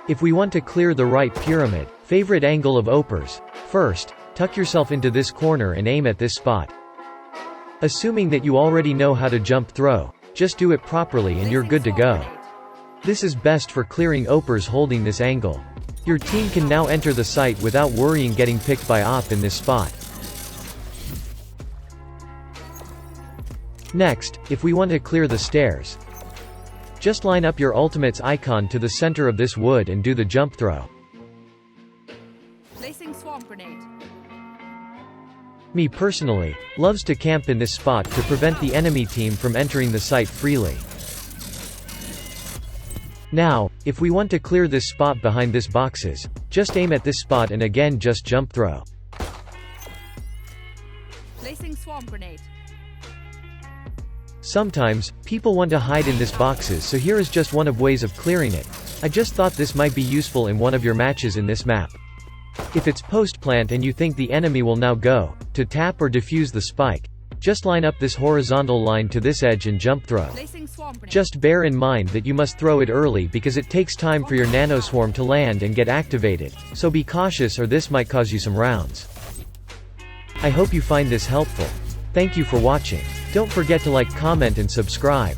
If we want to clear the right pyramid, favorite angle of Opers. First, tuck yourself into this corner and aim at this spot. Assuming that you already know how to jump throw, just do it properly and you're good to go. This is best for clearing Opers holding this angle. Your team can now enter the site without worrying getting picked by Op in this spot. Next, if we want to clear the stairs, just line up your ultimate's icon to the center of this wood and do the jump throw. Placing swarm grenade. Me personally, loves to camp in this spot to prevent the enemy team from entering the site freely. Now, if we want to clear this spot behind this boxes, just aim at this spot and again just jump throw. Placing swarm grenade. Sometimes, people want to hide in this boxes, so here is just one of ways of clearing it. I just thought this might be useful in one of your matches in this map. If it's post-plant and you think the enemy will now go to tap or defuse the spike, just line up this horizontal line to this edge and jump throw. Just bear in mind that you must throw it early because it takes time for your nanoswarm to land and get activated, so be cautious or this might cause you some rounds. I hope you find this helpful. Thank you for watching. Don't forget to like, comment and subscribe.